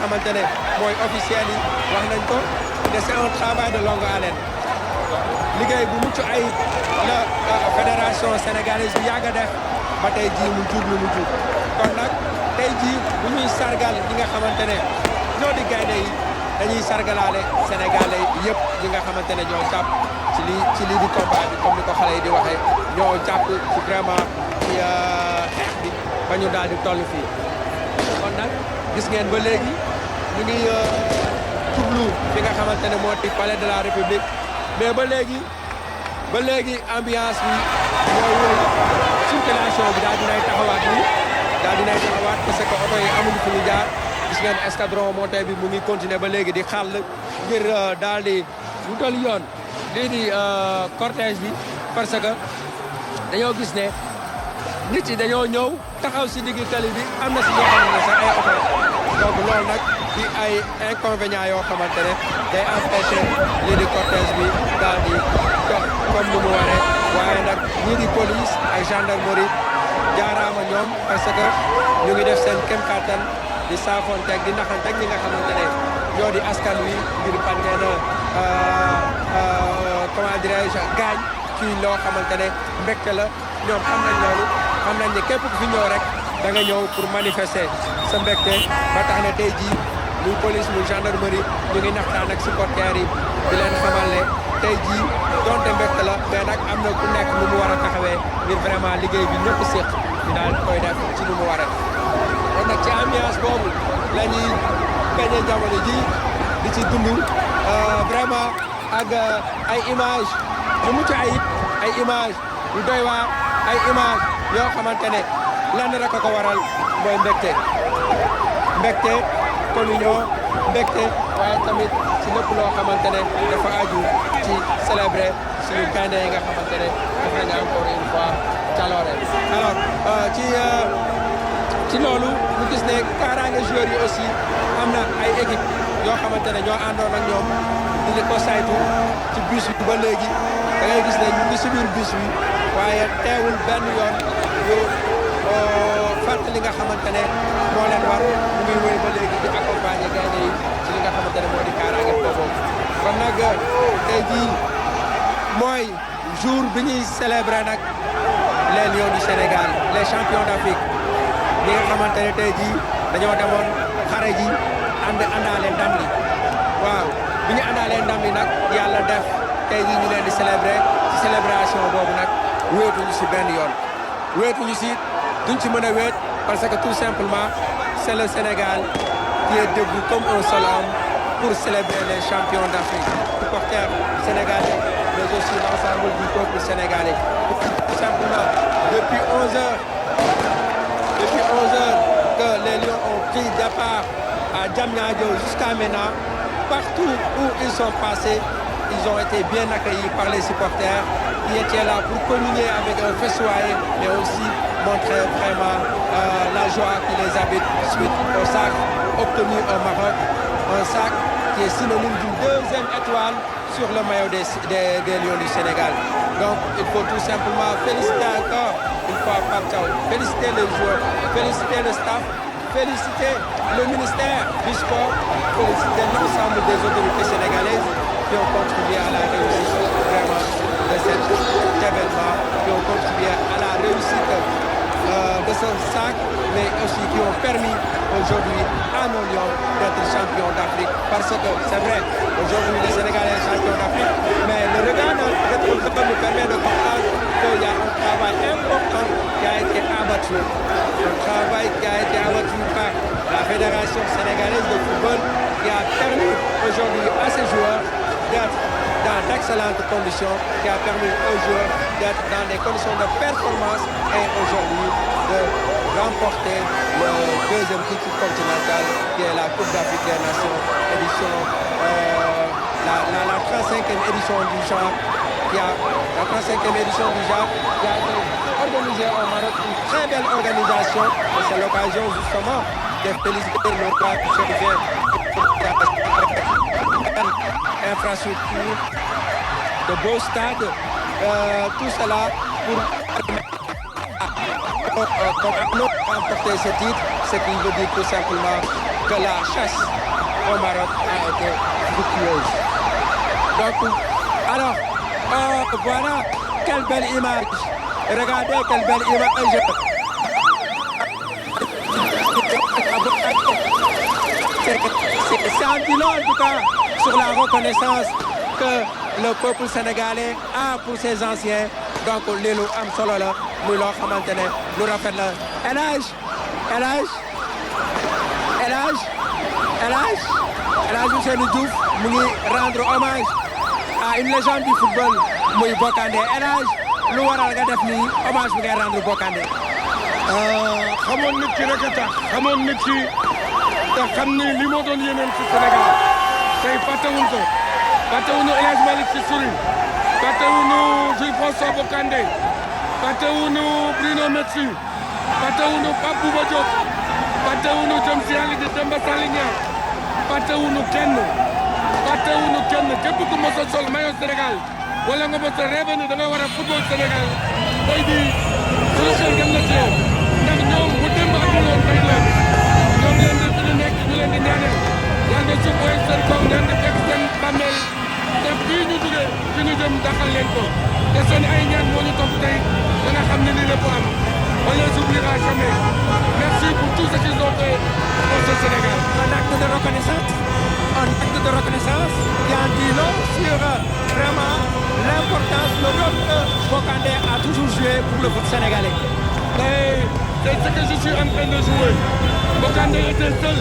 xamante ne mooy officiel yi wax nañ ko te c'est un travail de longue haleine liggéey bu mucc ayib la fédération sénégalaise bi yàgg a def ba tey jii mu jur lu mu jur kon nag tey jii bu ñuy sargal ñi nga xamante ne ñoo di gaynde yi dañuy sargalaale sénégalais yëpp ñi nga xamante ne ñoo jàpp ci lii di combat bi comme ni ko xale yi di waxee ñoo jàpp ci vraiment ci xeex bi ba ñu daal di toll fii kon nag gis ngeen ba léegi ñu ngi jublu fi nga xamante ne moo di palais de la république mais ba léegi ambiance bi mooy wëy circulation bi daal dinay taxawaat parce que oto yi amuñu fu ñu jaar gis ngeen escadron monté bi mu ngi continuer ba léegi di xàll ngir daal di wutal yoon lii di cortège bi parce que dañoo gis ne nit yi dañoo ñëw taxaw si diggi tali bi am na si ñoo xam ne sax ay oto donc loolu nag di ay inconvénients yoo xamante ne day empêcher lii di cortège bi daal di dox comme ni mu waree waaye nag ñii di police ay gendarmerie jaaraama ñoom parce que ñu ngi def seen kem kàttan di saafoonteeg di naxanteeg ñi nga xamante ne ñoo di askan wi ngir bañ leen comment dirais-je gaañ fii loo xamante ne mbégte la ñoom xam nañ loolu xam nañ ne képp ku fi ñëw rek da nga ñëw pour manifester sa mbégte ba tax na tey jii muy police muy gendarmerie ñu ngi naxtaan ak supporters yi di leen xamal ne tey jii donte mbégte la mais nag am na ku nekk nu mu war a taxawee ngir vraiment liggéey bi ñëpp séq ñu daal koy def ci nu mu waree. kon nag ci ambiance boobu la ñuy peñe jamono ji di ci dund vraiment ak ay image yu mucc ayib ay image yu doy waar ay image yoo xamante ne lenn rek a ko waral mooy mbégte communion mbégte waaye tamit ci lépp loo xamante ne dafa aju ci célébrer suñu gaynde yi nga xamante ne def nañu encore une fois jaloore alors ci loolu ñu gis ne kaaraange joueurs yi aussi am na ay équipe yoo xamante ne ñoo àndoon ak ñoom di ko saytu ci bus bi ba léegi da ngay gis ne ñu ngi si biir bus bi waaye teewul benn yoon yu fàtt li nga xamante ne moo leen war ñu ngi wéy ba léegi di accompagner gaynde yi ci li nga xamante ne moo di kaaraange boobu kon nag tey jii mooy jour bi ñuy célébrer nag les lions du Sénégal les champions d'Afrique ñi nga xamante ne tey jii dañoo demoon xare ji àndaale ndam li waaw bi ñu àndaalee ndam li nag yàlla def tey jii ñu leen di célébrer ci célébration boobu nag wéetuñu si benn yoon wéetuñu si duñ ci mën a wéet parce que tout simplement c'est le Sénégal qui est debout comme un seul homme pour célébrer les champions d'Afrique supporters sénégalais mais aussi l'ensemble du peuple sénégalais tout simplement depuis 11 heures que les Lions ont pris départ à Diamniadio jusqu'à maintenant partout où ils sont passés ils ont été bien accueillis par les supporters qui étaient là pour communier avec eux, festoyer mais aussi montrer vraiment la joie qui les habite suite au sac obtenu au Maroc, un sac qui est synonyme d'une deuxième étoile sur le maillot des Lions du Sénégal. Donc il faut tout simplement féliciter encore une fois Pape Thiaw, féliciter les joueurs, féliciter le staff, féliciter le ministère du sport, féliciter l'ensemble des autorités sénégalaises qui ont contribué à la réussite vraiment de cet événement, qui ont contribué à la réussite de ce sac, mais aussi qui ont permis aujourd'hui à nos Lions d'être champions d'Afrique. Parce que c'est vrai, aujourd'hui le Sénégal est champion d'Afrique, mais le regard de notre nous permet de comprendre qu'il y a un travail important qui a été abattu. Un travail qui a été abattu par la Fédération sénégalaise de football qui a permis aujourd'hui à ces joueurs d'être dans d'excellentes conditions, qui a permis aux joueurs d'être dans des conditions de performance et aujourd'hui de remporter le deuxième titre continental qui est la Coupe d'Afrique des Nations, édition, la 35e édition du genre, la 35e édition du genre qui a été organisée au Maroc, une très belle organisation et c'est l'occasion justement de féliciter le roi qui se vient infrastructure, de beaux stades, tout cela pour remporter ce titre, ce qui veut dire tout simplement que la chasse au Maroc a été fructueuse. Donc, alors, voilà, quelle belle image. Regardez quelle belle image. C'est un bilan, en tout cas, sur la reconnaissance que le peuple sénégalais a pour ses anciens. Donc, Lilo am solo la muy loo xamante ne lu rafet la El Hadj Ousseynou Diouf mu ngi rendre hommage à une légende du football muy Bokandé El Hadj lu waral nga def nii hommage bi ngay rendre Bokandé. xamoon nit ki rek a tax xamoon nit ki te xam ni li moo doon yéeneen ci Sénégal tey fàttewuñ ko fàttewuñu El Hadj Malick Sy Souris fàttewuñu Jules François Bocandé fàttewuñu Bruno Metsu fàttewuñu Pape Bouba Diop fàttewuñu jëm si yàlla di Demba Sali Niang fàttewuñu kenn képp ku mos a sol maillot Sénégal wala nga mos a rêvé ni da nga war a football Sénégal tey di suñu xel dem na ci yow ndax ñoom bu démb amuloon tey la ñoom leen di fi ñu nekk ñu leen di ñaanal yàlla na suuf mooy seen kaw ñaan di fekk seen bàmmeel te fii ñu jógee fi ñu jëm daxal leen ko te seen ay ñaan moo ñu topp tey da nga xam ne lii lépp am on les oubliera jamais merci pour tout ce qu'ils ont fait pour ce Sénégal. Un acte de reconnaissance qui en dit long sur vraiment l'importance, le rôle que Bokandé a toujours joué pour le foot sénégalais. C'est ce que je suis en train de jouer. Bokandé était seul.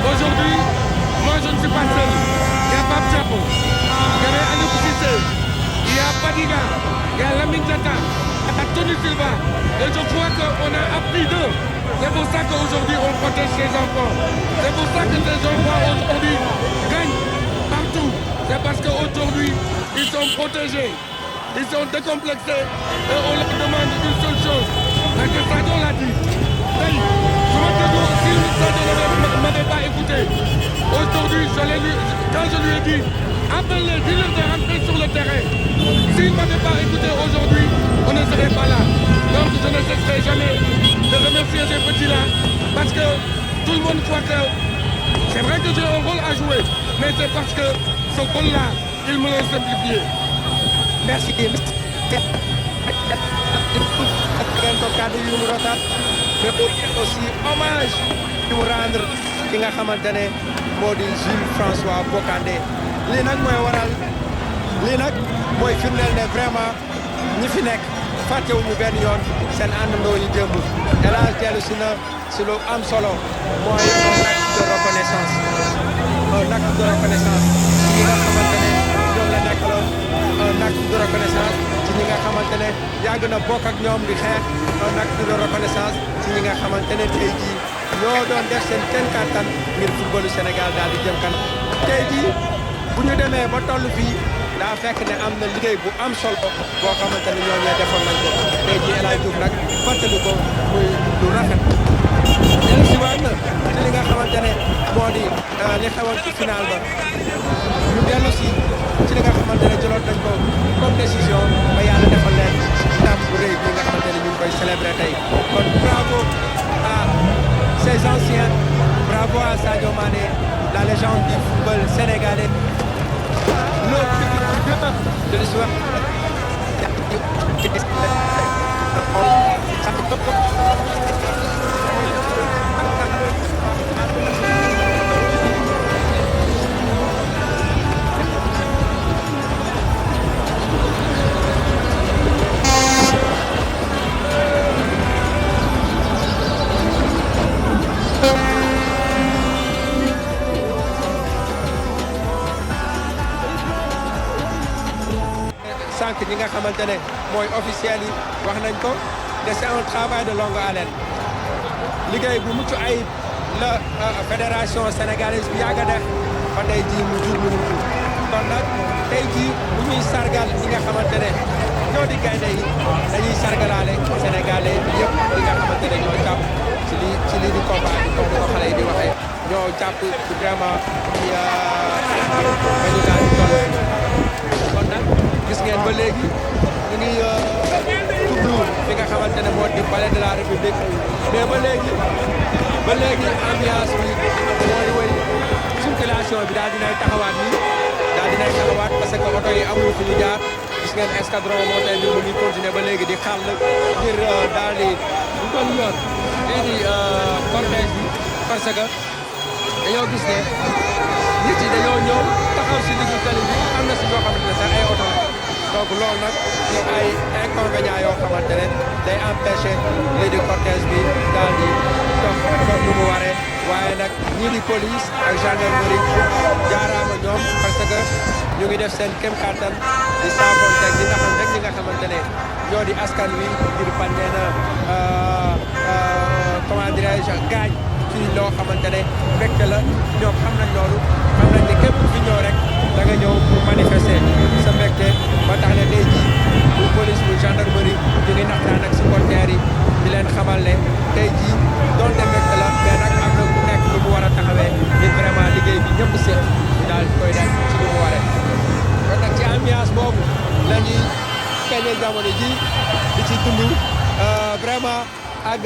Aujourd'hui, moi je ne suis pas seul. Il y a Pape Thiapo, il y avait Aliou Cissé, il y a Fadiga, il y a Lamine Diatta, il y a Tony Silva. Et je crois qu'on a appris d'eux. C'est pour ça qu'aujourd'hui on protège ces enfants. C'est pour ça que ces enfants aujourd'hui gagnent partout. C'est parce qu'aujourd'hui ils sont protégés, ils sont décomplexés et on leur demande une seule chose. Parce que Sadio l'a dit. Si Sadio ne m'avait pas écouté, aujourd'hui quand je lui ai dit appelle-les, dis-leur de rentrer sur le terrain. S'il ne m'avait pas écouté aujourd'hui, on ne serait pas là. Donc je ne cesserai jamais de remercier ces petits-là parce que tout le monde croit que c'est vrai que j'ai un rôle à jouer, mais c'est parce que ce rôle-là, ils me l'ont simplifié. Merci. Mais aussi hommage qui mu rendre ki nga xamante ne moo di Jules François Bocandé lii nag mooy waral lii nag mooy firndeel ne vraiment ñi fi nekk fàttewuñu benn yoon seen àndandoo yi démb El Hadj dellu si na si lu am solo mooy un acte de reconnaissance ci ñi nga xamante ne ñoom la nekkaloon un acte de reconnaissance ci ñi nga xamante ne yàgg na bokk ak ñoom di xeex un acte de reconnaissance ci ñi nga xamante ne tey jii ñoo doon def seen kenn kàttan ngir footballu Sénégal daal di jëm kanam tey jii bu ñu demee ba toll fii daa fekk ne am na liggéey bu am solo boo xamante ne ñoom ñoo defoon nañ ko tey jii El Hadj Diouf nag fàttali ko muy lu rafet. dellu si waat na ci li nga xamante ne moo di li xewoon ci final ba ñu dellu si ci li nga xamante ne jëloon nañ ko comme décision ba yàlla defal leen ndam bu rëy bi nga xamante ne ñu ngi koy célébrer tey kon bravo à ces anciens bravo à Sadio Mané la légende du football sénégalais le de l'histoire sànq ñi nga xamante ne mooy officiel yi wax nañ ko te c'est un travail de longue haleine liggéey bu mucc ayib la fédération sénégalaise bi yàgg a def ba tey jii mu jur lu mu kon nag tey jii bu ñuy sargal ñi nga xamante ne ñoo di gaynde yi dañuy sargalaale sénégalais yëpp ñi nga xamante ne ñoo jàpp ci lii di combat bi comme ni ko xale yi di waxee ñoo jàpp vraiment ci ba ñu daal di toll kon nag gis ngeen ba léegi ñu ngi jublu fi nga xamante ne moo di palais de la république mais ba léegi ambiance bi mooy circulation bi daal dinay taxawaat nii daal dinay taxawaat parce que oto yi amul fi ñu jaar gis ngeen escadron moteur bi mu ngi continuer ba léegi di xàll ngir daal di dugal yoon lii di cortège bi parce que dañoo gis ne nit yi dañoo ñëw taxaw si diggu tali bi am na si ñoo xamante ne sax ay oto donc loolu nag ci ay inconvénients yoo xamante ne day empêcher lii di cortège bi daal di dox comme ni mu waree waaye nag ñii di police ak gendarmerie jaaraama ñoom parce que ñu ngi def seen kem kàttan di saafonteeg di naxam rek ñi nga xamante ne ñoo di askan wi ngir bañ leen a comment dirais-je gaañ ci loo xamante ne mbégte la ñoom xam nañ loolu xam nañ ne képp fi ñëw rek da nga ñëw pour manifester sa mbégte ba tax ne tey jii bu police bu gendarmerie ñu ngi naxtaan ak supporters yi di leen xamal ne tey jii donte mbégte la mais nag am na ku nekk lu mu war a taxawee ngir vraiment liggéey bi ñëpp seet ñu daal koy def ci lu mu waree. kon nag ci ambiance boobu la ñuy peñe jamono ji di ci dund vraiment ak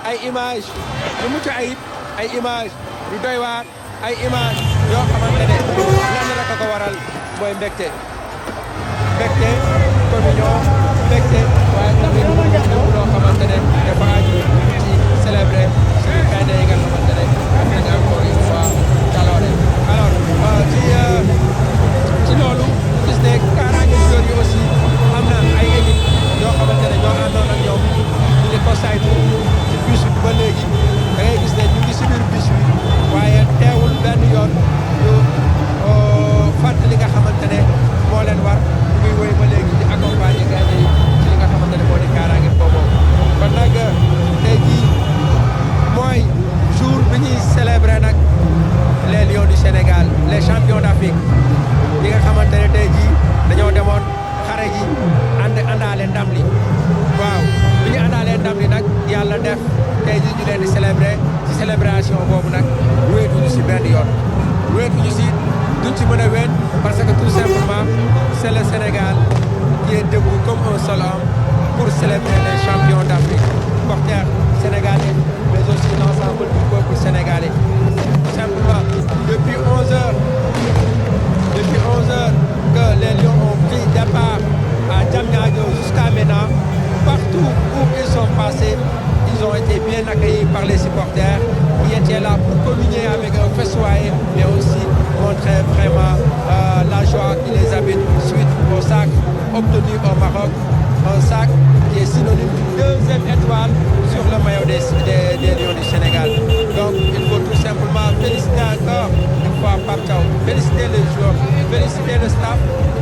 ay image yu mucc ayib ay image yu doy waar ay image yoo xamante ne lenn rek a ko waral mooy mbégte communion mbégte waaye tamit lépp loo xamante ne dafa aju ci célébrer suñu gaynde yi nga xamante ne am nañ encore une fois jaloore alors ci loolu gis ne kaaraange joueurs yi aussi am na ay équipe yoo xamante ne ñoo àndoon ak ñoom ñu ngi ko saytu ci bus bi ba léegi da ngay gis ne ñu ngi si biir bus bi waaye teewul benn yoon ñu fàttali nga xamante ne moo leen war ñu ngi wéy ba léegi di accompagner gaynde yi ci li nga xamante ne moo di kaaraange boobu kon nag tey jii mooy jour bi ñuy célébrer nag les lions du Sénégal les champions d'Afrique ñi nga xamante ne tey jii dañoo demoon xare ji àndaale ndam li waaw bi ñu àndaalee ndam li nag yàlla def tey jii ñu leen di célébrer ci célébration boobu nag wéetuñu si benn yoon wéetuñu si duñ ci mën a wéet parce que tout simplement c'est le Sénégal qui est debout comme un seul homme pour célébrer les champions d'Afrique supporters sénégalais mais aussi l'ensemble du peuple sénégalais simplement depuis 11 heures que les Lions ont pris départ à Diamniadio jusqu'à maintenant partout où ils sont passés ils ont été bien accueillis par les supporters qui étaient là pour communier avec eux, festoyer, mais aussi montrer vraiment la joie qui les habite suite au sac obtenu au Maroc, un sac qui est synonyme d'une deuxième étoile sur le maillot des Lions du Sénégal. Donc il faut tout simplement féliciter encore une fois Pape Thiaw, féliciter les joueurs, féliciter le staff,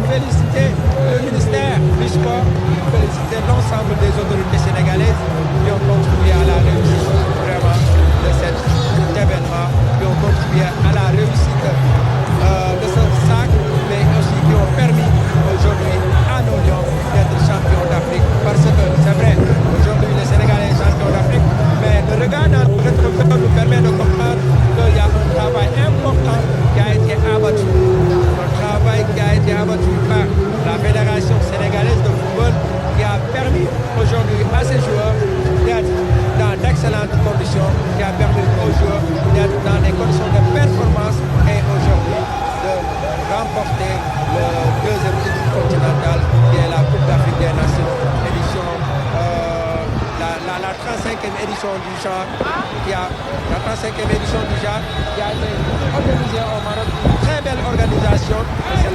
féliciter le ministère du sport, féliciter l'ensemble des autorités sénégalaises qui ont contribué à la réussite vraiment de cet événement, qui ont contribué à la réussite de ce sac, mais aussi qui ont permis aujourd'hui à nos Lions d'être champions d'Afrique. Parce que c'est vrai, aujourd'hui le Sénégal est champion d'Afrique, mais le regard dans le rétroviseur nous permet de comprendre qu'il y a un travail important qui a été abattu. Un travail qui a été abattu par la Fédération sénégalaise de football qui a permis aujourd'hui à ces joueurs d'être dans d'excellentes conditions, qui a permis aux joueurs d'être dans des conditions de performance et aujourd'hui de remporter le deuxième titre continental qui est la Coupe d'Afrique des Nations, édition, la 35e édition du genre, la 35e édition du genre qui a été organisée au Maroc, une très belle organisation, c'est